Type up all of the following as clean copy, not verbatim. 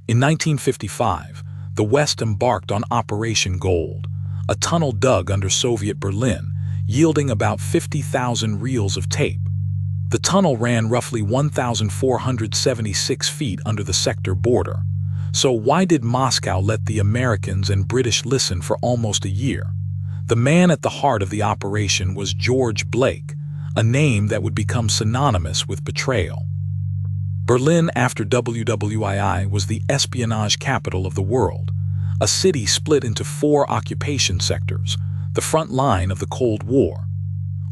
In 1955, the West embarked on Operation Gold, a tunnel dug under Soviet Berlin, yielding about 50,000 reels of tape. The tunnel ran roughly 1,476 feet under the sector border. So why did Moscow let the Americans and British listen for almost a year? The man at the heart of the operation was George Blake, a name that would become synonymous with betrayal. Berlin, after WWII, was the espionage capital of the world, a city split into 4 occupation sectors, the front line of the Cold War.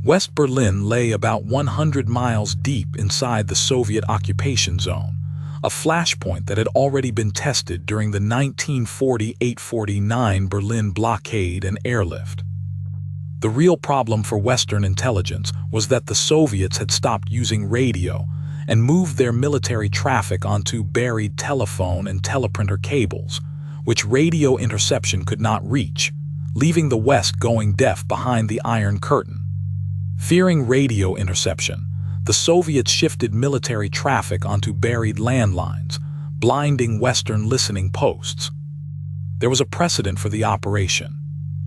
West Berlin lay about 100 miles deep inside the Soviet occupation zone, a flashpoint that had already been tested during the 1948-49 Berlin blockade and airlift. The real problem for Western intelligence was that the Soviets had stopped using radio and moved their military traffic onto buried telephone and teleprinter cables, which radio interception could not reach, leaving the West going deaf behind the Iron Curtain. Fearing radio interception, the Soviets shifted military traffic onto buried landlines, blinding Western listening posts. There was a precedent for the operation.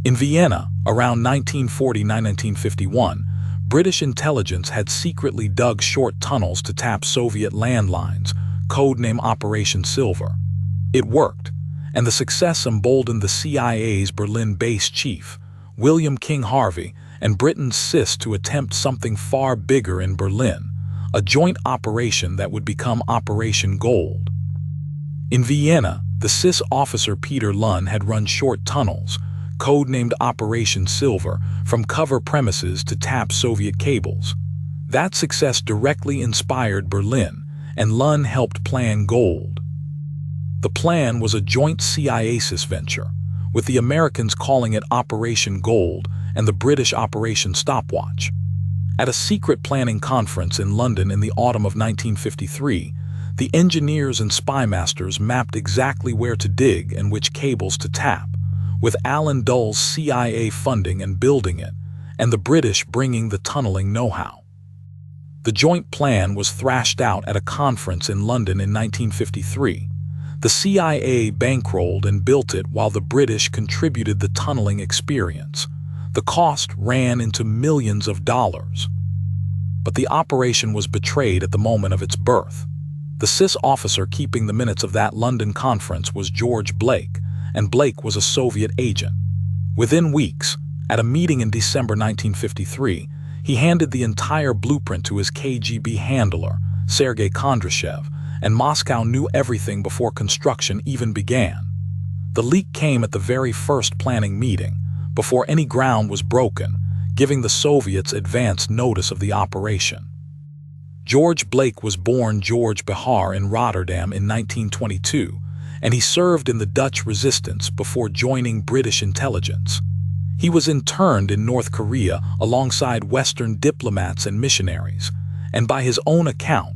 In Vienna, around 1949-1951, British intelligence had secretly dug short tunnels to tap Soviet landlines, codename Operation Silver. It worked, and the success emboldened the CIA's Berlin-based chief, William King Harvey, and Britain's CIS to attempt something far bigger in Berlin, a joint operation that would become Operation Gold. In Vienna, the CIS officer Peter Lunn had run short tunnels, codenamed Operation Silver, from cover premises to tap Soviet cables. That success directly inspired Berlin, and Lunn helped plan Gold. The plan was a joint CIA-CIS venture, with the Americans calling it Operation Gold and the British Operation Stopwatch. At a secret planning conference in London in the autumn of 1953, the engineers and spymasters mapped exactly where to dig and which cables to tap, with Alan Dulles' CIA funding and building it, and the British bringing the tunneling know-how. The joint plan was thrashed out at a conference in London in 1953. The CIA bankrolled and built it while the British contributed the tunneling experience. The cost ran into millions of dollars. But the operation was betrayed at the moment of its birth. The CIS officer keeping the minutes of that London conference was George Blake, and Blake was a Soviet agent. Within weeks, at a meeting in December 1953, he handed the entire blueprint to his KGB handler, Sergei Kondrashev, and Moscow knew everything before construction even began. The leak came at the very first planning meeting, before any ground was broken, giving the Soviets advance notice of the operation. George Blake was born George Behar in Rotterdam in 1922, and he served in the Dutch resistance before joining British intelligence. He was interned in North Korea alongside Western diplomats and missionaries, and by his own account,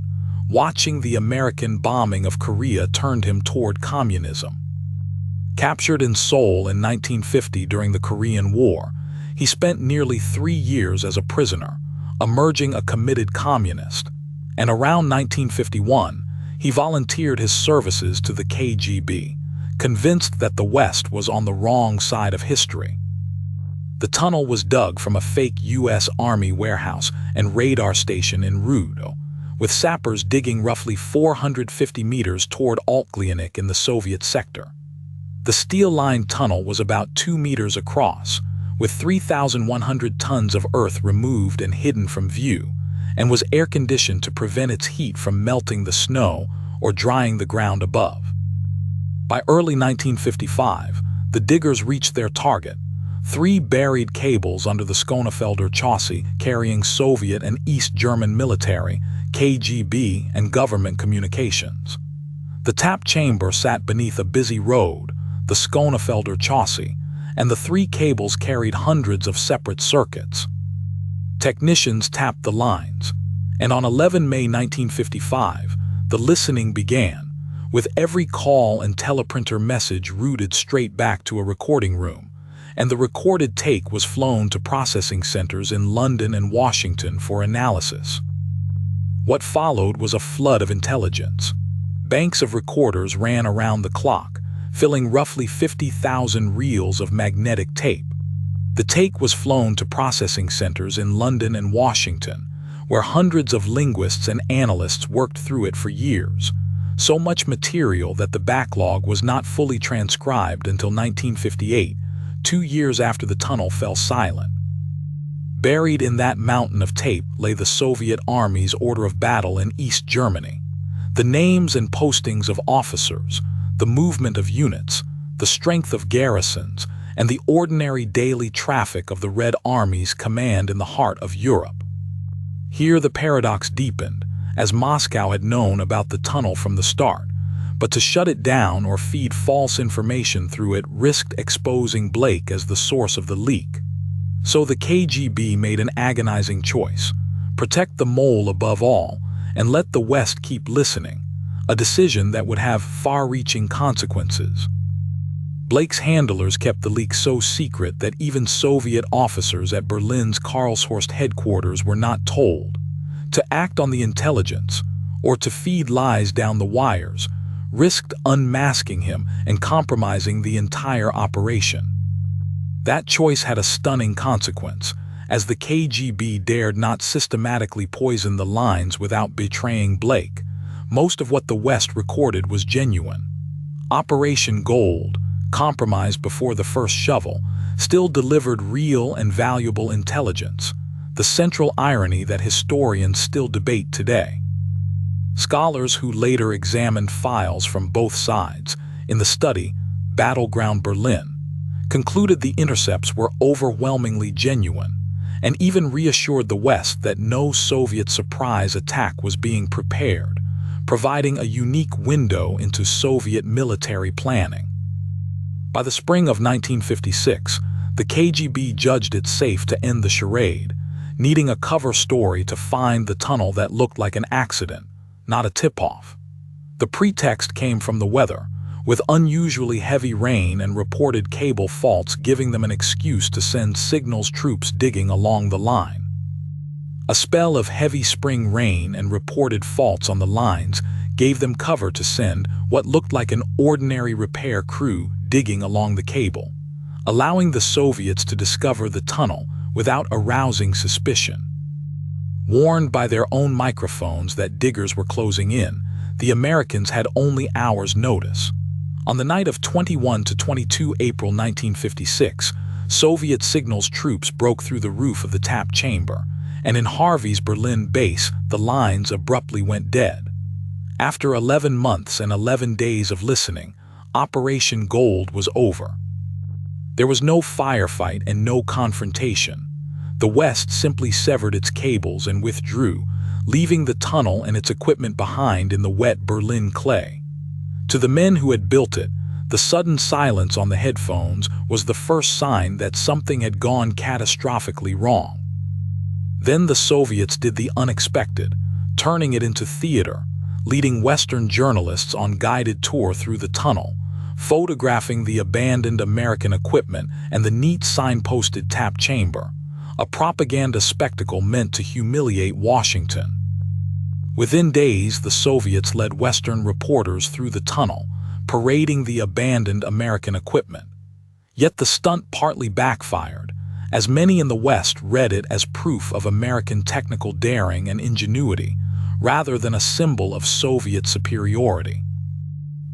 watching the American bombing of Korea turned him toward communism. Captured in Seoul in 1950 during the Korean War, he spent nearly 3 years as a prisoner, emerging a committed communist, and around 1951, he volunteered his services to the KGB, convinced that the West was on the wrong side of history. The tunnel was dug from a fake U.S. Army warehouse and radar station in Rudo, with sappers digging roughly 450 meters toward Altglianik in the Soviet sector. The steel-lined tunnel was about 2 meters across, with 3,100 tons of earth removed and hidden from view, and was air-conditioned to prevent its heat from melting the snow or drying the ground above. By early 1955, the diggers reached their target, 3 buried cables under the Schonefelder chassis carrying Soviet and East German military, KGB, and government communications. The tap chamber sat beneath a busy road, the Schonefelder chassis, and the 3 cables carried hundreds of separate circuits. Technicians tapped the lines, and on 11 May 1955, the listening began, with every call and teleprinter message routed straight back to a recording room, and the recorded take was flown to processing centers in London and Washington for analysis. What followed was a flood of intelligence. Banks of recorders ran around the clock, filling roughly 50,000 reels of magnetic tape. The tape was flown to processing centers in London and Washington, where hundreds of linguists and analysts worked through it for years. So much material that the backlog was not fully transcribed until 1958, 2 years after the tunnel fell silent. Buried in that mountain of tape lay the Soviet Army's order of battle in East Germany. The names and postings of officers, the movement of units, the strength of garrisons, and the ordinary daily traffic of the Red Army's command in the heart of Europe. Here the paradox deepened, as Moscow had known about the tunnel from the start, but to shut it down or feed false information through it risked exposing Blake as the source of the leak. So the KGB made an agonizing choice: protect the mole above all, and let the West keep listening, a decision that would have far-reaching consequences. Blake's handlers kept the leak so secret that even Soviet officers at Berlin's Karlshorst headquarters were not told. To act on the intelligence, or to feed lies down the wires, risked unmasking him and compromising the entire operation. That choice had a stunning consequence, as the KGB dared not systematically poison the lines without betraying Blake. Most of what the West recorded was genuine. Operation Gold, compromised before the first shovel, still delivered real and valuable intelligence, the central irony that historians still debate today. Scholars who later examined files from both sides, in the study Battleground Berlin, concluded the intercepts were overwhelmingly genuine, and even reassured the West that no Soviet surprise attack was being prepared, providing a unique window into Soviet military planning. By the spring of 1956, the KGB judged it safe to end the charade, needing a cover story to find the tunnel that looked like an accident, not a tip-off. The pretext came from the weather, with unusually heavy rain and reported cable faults giving them an excuse to send signals troops digging along the line. A spell of heavy spring rain and reported faults on the lines gave them cover to send what looked like an ordinary repair crew digging along the cable, allowing the Soviets to discover the tunnel without arousing suspicion. Warned by their own microphones that diggers were closing in, the Americans had only hours' notice. On the night of 21 to 22 April 1956, Soviet signals troops broke through the roof of the tap chamber, and in Harvey's Berlin base, the lines abruptly went dead. After 11 months and 11 days of listening, Operation Gold was over. There was no firefight and no confrontation. The West simply severed its cables and withdrew, leaving the tunnel and its equipment behind in the wet Berlin clay. To the men who had built it, the sudden silence on the headphones was the first sign that something had gone catastrophically wrong. Then the Soviets did the unexpected, turning it into theater, leading Western journalists on guided tour through the tunnel, photographing the abandoned American equipment and the neat signposted tap chamber, a propaganda spectacle meant to humiliate Washington. Within days, the Soviets led Western reporters through the tunnel, parading the abandoned American equipment. Yet the stunt partly backfired, as many in the West read it as proof of American technical daring and ingenuity, rather than a symbol of Soviet superiority.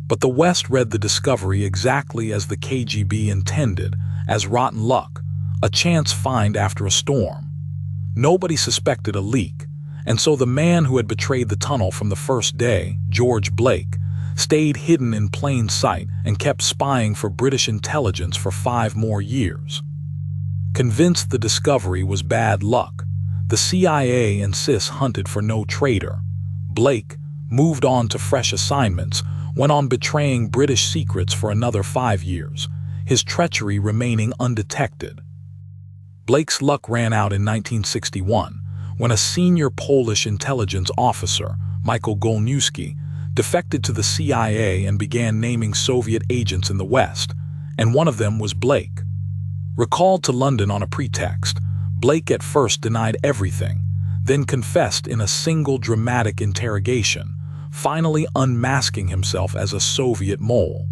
But the West read the discovery exactly as the KGB intended, as rotten luck, a chance find after a storm. Nobody suspected a leak, and so the man who had betrayed the tunnel from the first day, George Blake, stayed hidden in plain sight and kept spying for British intelligence for 5 more years. Convinced the discovery was bad luck, the CIA and CIS hunted for no traitor. Blake moved on to fresh assignments, went on betraying British secrets for another 5 years, his treachery remaining undetected. Blake's luck ran out in 1961, when a senior Polish intelligence officer, Michael Golniewski, defected to the CIA and began naming Soviet agents in the West, and one of them was Blake. Recalled to London on a pretext, Blake at first denied everything, then confessed in a single dramatic interrogation, finally unmasking himself as a Soviet mole.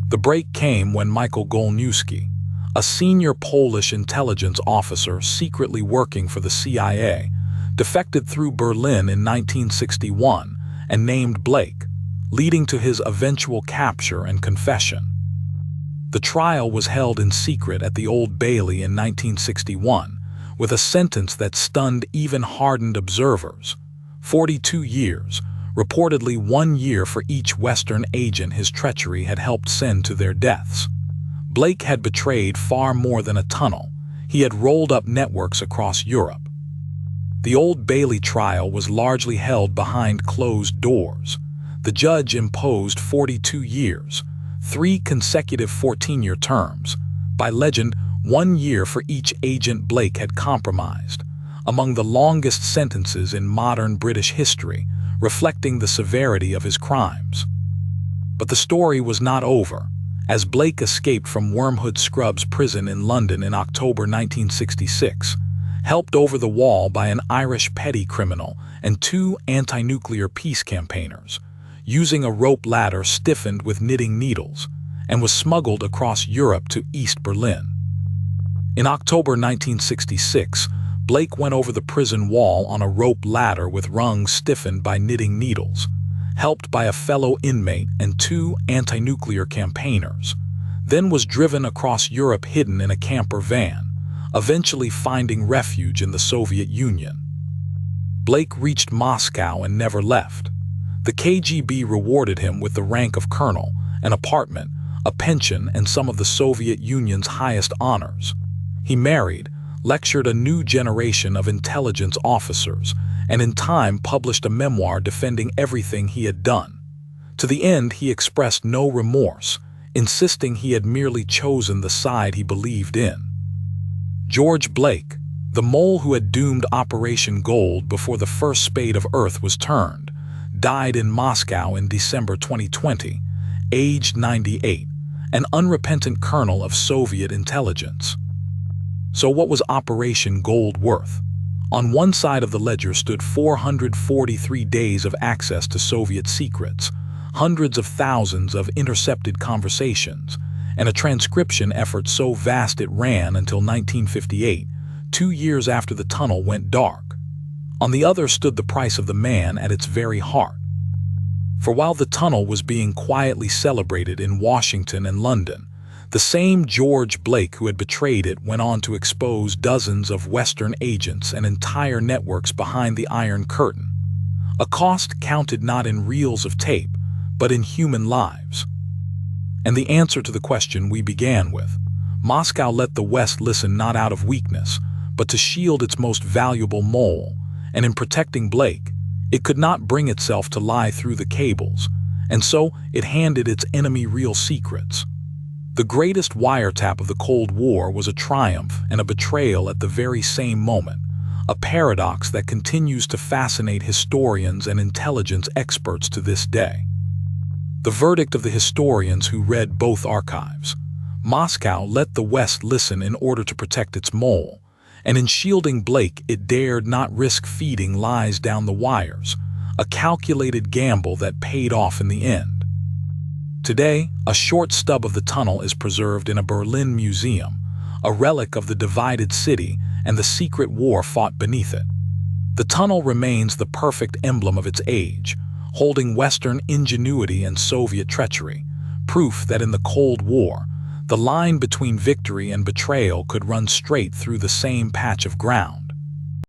The break came when Michael Golniewski, a senior Polish intelligence officer secretly working for the CIA, defected through Berlin in 1961 and named Blake, leading to his eventual capture and confession. The trial was held in secret at the Old Bailey in 1961, with a sentence that stunned even hardened observers: 42 years, reportedly 1 year for each Western agent his treachery had helped send to their deaths. Blake had betrayed far more than a tunnel. He had rolled up networks across Europe. The Old Bailey trial was largely held behind closed doors. The judge imposed 42 years, 3 consecutive 14-year terms. By legend, 1 year for each agent Blake had compromised, among the longest sentences in modern British history, reflecting the severity of his crimes. But the story was not over. As Blake escaped from Wormwood Scrubs prison in London in October 1966, helped over the wall by an Irish petty criminal and 2 anti-nuclear peace campaigners, using a rope ladder stiffened with knitting needles, and was smuggled across Europe to East Berlin. In October 1966, Blake went over the prison wall on a rope ladder with rungs stiffened by knitting needles, helped by a fellow inmate and 2 anti-nuclear campaigners, then was driven across Europe hidden in a camper van, eventually finding refuge in the Soviet Union. Blake reached Moscow and never left. The KGB rewarded him with the rank of colonel, an apartment, a pension, and some of the Soviet Union's highest honors. He married, lectured a new generation of intelligence officers, and in time published a memoir defending everything he had done. To the end, he expressed no remorse, insisting he had merely chosen the side he believed in. George Blake, the mole who had doomed Operation Gold before the first spade of Earth was turned, died in Moscow in December 2020, aged 98, an unrepentant colonel of Soviet intelligence. So what was Operation Gold worth? On one side of the ledger stood 443 days of access to Soviet secrets, hundreds of thousands of intercepted conversations, and a transcription effort so vast it ran until 1958, 2 years after the tunnel went dark. On the other stood the price of the man at its very heart. For while the tunnel was being quietly celebrated in Washington and London, the same George Blake who had betrayed it went on to expose dozens of Western agents and entire networks behind the Iron Curtain, a cost counted not in reels of tape, but in human lives. And the answer to the question we began with: Moscow let the West listen not out of weakness, but to shield its most valuable mole, and in protecting Blake, it could not bring itself to lie through the cables, and so it handed its enemy real secrets. The greatest wiretap of the Cold War was a triumph and a betrayal at the very same moment, a paradox that continues to fascinate historians and intelligence experts to this day. The verdict of the historians who read both archives: Moscow let the West listen in order to protect its mole, and in shielding Blake it dared not risk feeding lies down the wires, a calculated gamble that paid off in the end. Today, a short stub of the tunnel is preserved in a Berlin museum, a relic of the divided city and the secret war fought beneath it. The tunnel remains the perfect emblem of its age, holding Western ingenuity and Soviet treachery, proof that in the Cold War, the line between victory and betrayal could run straight through the same patch of ground.